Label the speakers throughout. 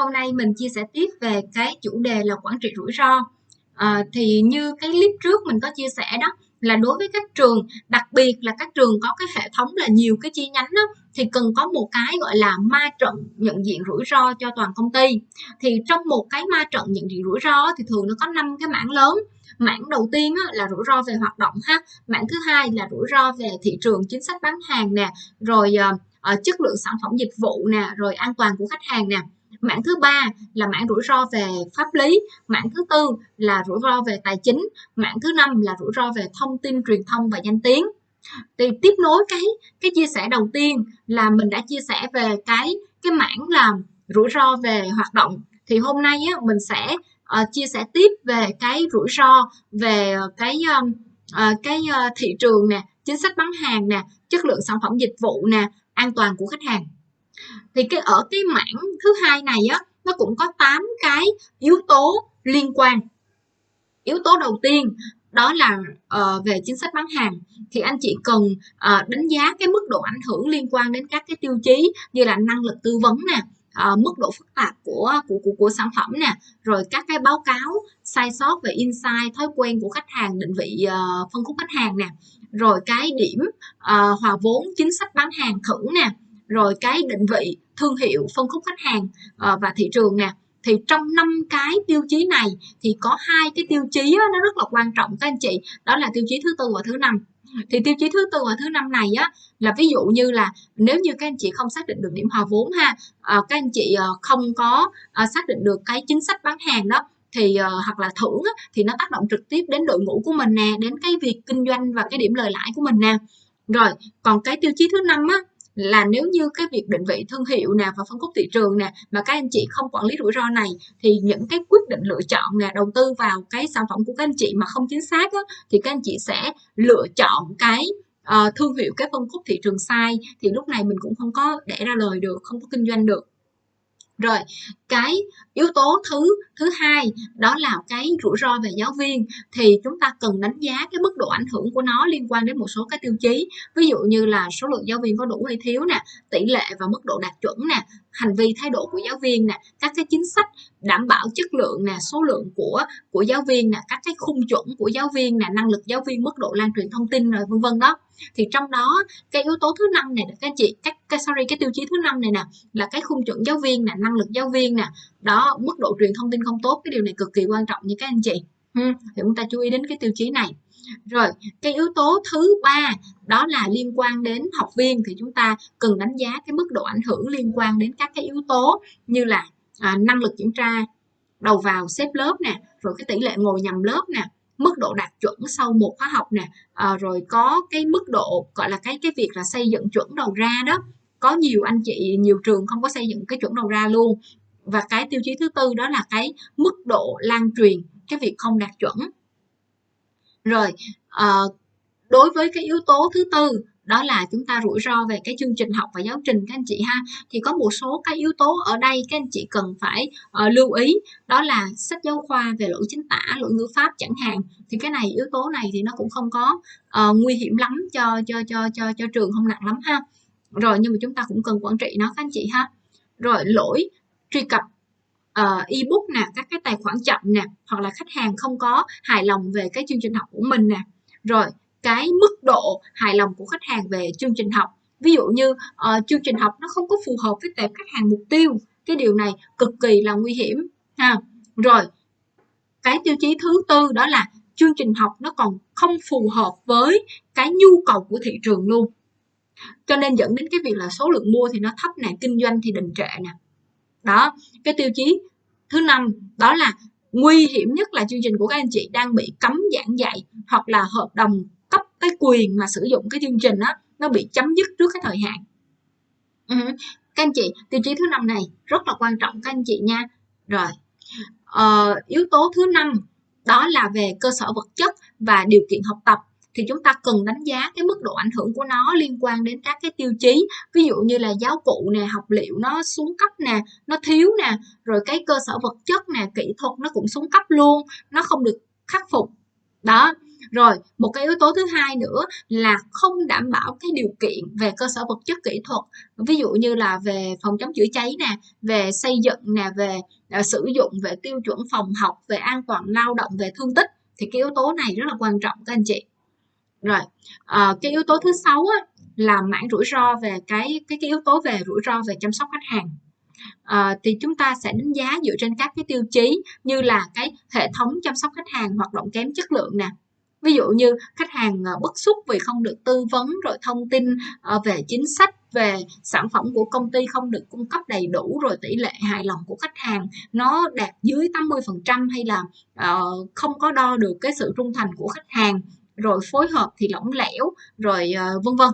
Speaker 1: Hôm nay mình chia sẻ tiếp về cái chủ đề là quản trị rủi ro. Thì như cái clip trước mình có chia sẻ đó, là đối với các trường, đặc biệt là các trường có cái hệ thống là nhiều cái chi nhánh đó, thì cần có một cái gọi là ma trận nhận diện rủi ro cho toàn công ty. Thì trong một cái ma trận nhận diện rủi ro thì thường nó có 5 cái mảng lớn. Mảng đầu tiên là rủi ro về hoạt động ha, mảng thứ hai là rủi ro về thị trường, chính sách bán hàng nè, rồi chất lượng sản phẩm dịch vụ nè, rồi an toàn của khách hàng nè. Mảng thứ ba là mảng rủi ro về pháp lý, mảng thứ tư là rủi ro về tài chính, mảng thứ năm là rủi ro về thông tin truyền thông và danh tiếng. Thì tiếp nối cái chia sẻ đầu tiên là mình đã chia sẻ về cái mảng là rủi ro về hoạt động, thì hôm nay mình sẽ chia sẻ tiếp về cái rủi ro về thị trường nè, chính sách bán hàng nè, chất lượng sản phẩm dịch vụ nè, an toàn của khách hàng. Thì ở cái mảng thứ hai này nó cũng có 8 cái yếu tố liên quan. Yếu tố đầu tiên đó là về chính sách bán hàng, thì anh chị cần đánh giá cái mức độ ảnh hưởng liên quan đến các cái tiêu chí như là năng lực tư vấn nè, mức độ phức tạp của sản phẩm nè, rồi các cái báo cáo sai sót về insight, thói quen của khách hàng, định vị phân khúc khách hàng nè, rồi cái điểm hòa vốn, chính sách bán hàng thử nè, rồi cái định vị thương hiệu, phân khúc khách hàng và thị trường nè. Thì trong 5 cái tiêu chí này thì có 2 cái tiêu chí nó rất là quan trọng các anh chị, đó là tiêu chí thứ tư và thứ năm. Thì tiêu chí thứ tư và thứ năm này là ví dụ như là nếu như các anh chị không xác định được điểm hòa vốn ha, các anh chị không có xác định được cái chính sách bán hàng đó, thì hoặc là thưởng thì nó tác động trực tiếp đến đội ngũ của mình nè, đến cái việc kinh doanh và cái điểm lời lãi của mình nè. Rồi còn cái tiêu chí thứ năm là nếu như cái việc định vị thương hiệu nè và phân khúc thị trường nè mà các anh chị không quản lý rủi ro này, thì những cái quyết định lựa chọn nè, đầu tư vào cái sản phẩm của các anh chị mà không chính xác thì các anh chị sẽ lựa chọn cái thương hiệu, cái phân khúc thị trường sai, thì lúc này mình cũng không có đẻ ra lời được, không có kinh doanh được. Rồi cái yếu tố thứ hai đó là cái rủi ro về giáo viên, thì chúng ta cần đánh giá cái mức độ ảnh hưởng của nó liên quan đến một số các tiêu chí, ví dụ như là số lượng giáo viên có đủ hay thiếu nè, tỷ lệ và mức độ đạt chuẩn nè, hành vi thái độ của giáo viên nè, các cái chính sách đảm bảo chất lượng nè, số lượng của giáo viên nè, các cái khung chuẩn của giáo viên nè, năng lực giáo viên, mức độ lan truyền thông tin, rồi vân vân đó. Thì trong đó cái yếu tố thứ năm này các anh chị, cái tiêu chí thứ năm này nè là cái khung chuẩn giáo viên nè, năng lực giáo viên nè, đó, mức độ truyền thông tin không tốt, cái điều này cực kỳ quan trọng như các anh chị. Thì chúng ta chú ý đến cái tiêu chí này. Rồi cái yếu tố thứ ba đó là liên quan đến học viên, thì chúng ta cần đánh giá cái mức độ ảnh hưởng liên quan đến các cái yếu tố như là năng lực kiểm tra đầu vào xếp lớp nè, rồi cái tỷ lệ ngồi nhầm lớp nè, mức độ đạt chuẩn sau một khóa học nè, rồi có cái mức độ gọi là cái việc là xây dựng chuẩn đầu ra đó, có nhiều anh chị, nhiều trường không có xây dựng cái chuẩn đầu ra luôn. Và cái tiêu chí thứ tư đó là cái mức độ lan truyền cái việc không đạt chuẩn. Rồi đối với cái yếu tố thứ tư đó là chúng ta rủi ro về cái chương trình học và giáo trình các anh chị ha, thì có một số cái yếu tố ở đây các anh chị cần phải lưu ý, đó là sách giáo khoa về lỗi chính tả, lỗi ngữ pháp chẳng hạn. Thì cái này, yếu tố này thì nó cũng không có nguy hiểm lắm cho trường, không nặng lắm ha. Rồi nhưng mà chúng ta cũng cần quản trị nó các anh chị ha. Rồi lỗi truy cập ebook nè, các cái tài khoản chậm nè, hoặc là khách hàng không có hài lòng về cái chương trình học của mình nè. Rồi cái mức độ hài lòng của khách hàng về chương trình học, ví dụ như chương trình học nó không có phù hợp với tệp khách hàng mục tiêu, cái điều này cực kỳ là nguy hiểm ha. Rồi cái tiêu chí thứ tư đó là chương trình học nó còn không phù hợp với cái nhu cầu của thị trường luôn, cho nên dẫn đến cái việc là số lượng mua thì nó thấp nè, kinh doanh thì đình trệ nè. Đó, cái tiêu chí thứ năm đó là nguy hiểm nhất là chương trình của các anh chị đang bị cấm giảng dạy, hoặc là hợp đồng cấp cái quyền mà sử dụng cái chương trình nó bị chấm dứt trước cái thời hạn. Các anh chị, tiêu chí thứ năm này rất là quan trọng các anh chị nha. Rồi yếu tố thứ năm đó là về cơ sở vật chất và điều kiện học tập, thì chúng ta cần đánh giá cái mức độ ảnh hưởng của nó liên quan đến các cái tiêu chí, ví dụ như là giáo cụ nè, học liệu nó xuống cấp nè, nó thiếu nè, rồi cái cơ sở vật chất nè, kỹ thuật nó cũng xuống cấp luôn, nó không được khắc phục đó. Rồi, một cái yếu tố thứ hai nữa là không đảm bảo cái điều kiện về cơ sở vật chất kỹ thuật, ví dụ như là về phòng chống chữa cháy nè, về xây dựng nè, về sử dụng, về tiêu chuẩn phòng học, về an toàn lao động, về thương tích, thì cái yếu tố này rất là quan trọng các anh chị. Rồi, cái yếu tố thứ sáu á, là mảng rủi ro về cái yếu tố về rủi ro về chăm sóc khách hàng. Thì chúng ta sẽ đánh giá dựa trên các cái tiêu chí như là cái hệ thống chăm sóc khách hàng hoạt động kém chất lượng nè. Ví dụ như khách hàng bức xúc vì không được tư vấn, rồi thông tin về chính sách, về sản phẩm của công ty không được cung cấp đầy đủ, rồi tỷ lệ hài lòng của khách hàng nó đạt dưới 80%, hay là không có đo được cái sự trung thành của khách hàng, rồi phối hợp thì lỏng lẻo, rồi vân vân.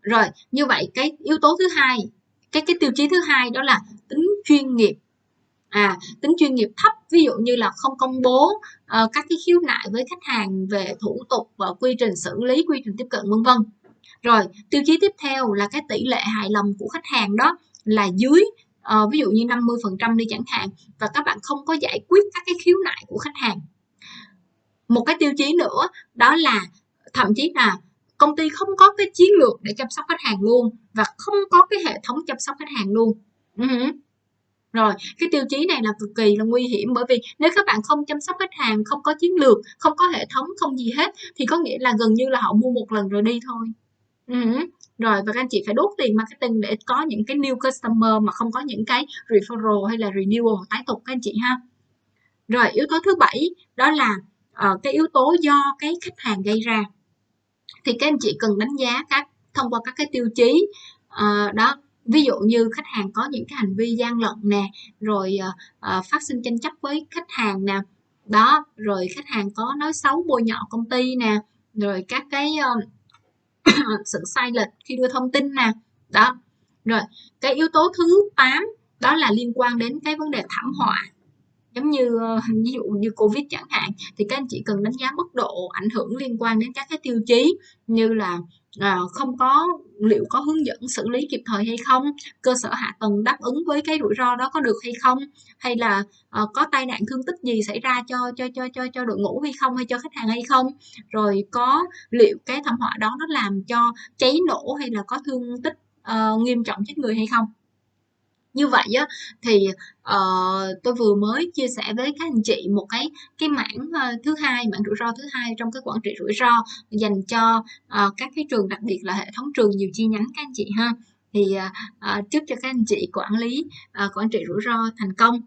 Speaker 1: Rồi, như vậy cái yếu tố thứ hai, cái tiêu chí thứ hai đó là tính chuyên nghiệp. Tính chuyên nghiệp thấp, ví dụ như là không công bố các cái khiếu nại với khách hàng về thủ tục và quy trình xử lý, quy trình tiếp cận, vân vân. Rồi, tiêu chí tiếp theo là cái tỷ lệ hài lòng của khách hàng đó là dưới ví dụ như 50% đi chẳng hạn, và các bạn không có giải quyết các cái khiếu nại của khách hàng. Một cái tiêu chí nữa đó là thậm chí là công ty không có cái chiến lược để chăm sóc khách hàng luôn, và không có cái hệ thống chăm sóc khách hàng luôn. Rồi, cái tiêu chí này là cực kỳ là nguy hiểm, bởi vì nếu các bạn không chăm sóc khách hàng, không có chiến lược, không có hệ thống, không gì hết, thì có nghĩa là gần như là họ mua một lần rồi đi thôi. Rồi, và các anh chị phải đốt tiền marketing để có những cái new customer mà không có những cái referral hay là renewal tái tục các anh chị ha. Rồi, yếu tố thứ 7 đó là cái yếu tố do cái khách hàng gây ra. Thì các anh chị cần đánh giá thông qua các cái tiêu chí đó. Ví dụ như khách hàng có những cái hành vi gian lận nè, rồi phát sinh tranh chấp với khách hàng nè, đó, rồi khách hàng có nói xấu bôi nhọ công ty nè, rồi các cái sự sai lệch khi đưa thông tin nè, đó. Rồi, cái yếu tố thứ 8 đó là liên quan đến cái vấn đề thảm họa, giống như ví dụ như Covid chẳng hạn, thì các anh chị cần đánh giá mức độ ảnh hưởng liên quan đến các cái tiêu chí như là không có liệu có hướng dẫn xử lý kịp thời hay không, cơ sở hạ tầng đáp ứng với cái rủi ro đó có được hay không, hay là có tai nạn thương tích gì xảy ra cho đội ngũ hay không, hay cho khách hàng hay không, rồi có liệu cái thảm họa đó nó làm cho cháy nổ hay là có thương tích nghiêm trọng chết người hay không. Như vậy á, thì tôi vừa mới chia sẻ với các anh chị một cái mảng thứ hai, mảng rủi ro thứ hai trong cái quản trị rủi ro dành cho các cái trường, đặc biệt là hệ thống trường nhiều chi nhánh các anh chị ha. Thì chúc cho các anh chị quản lý quản trị rủi ro thành công.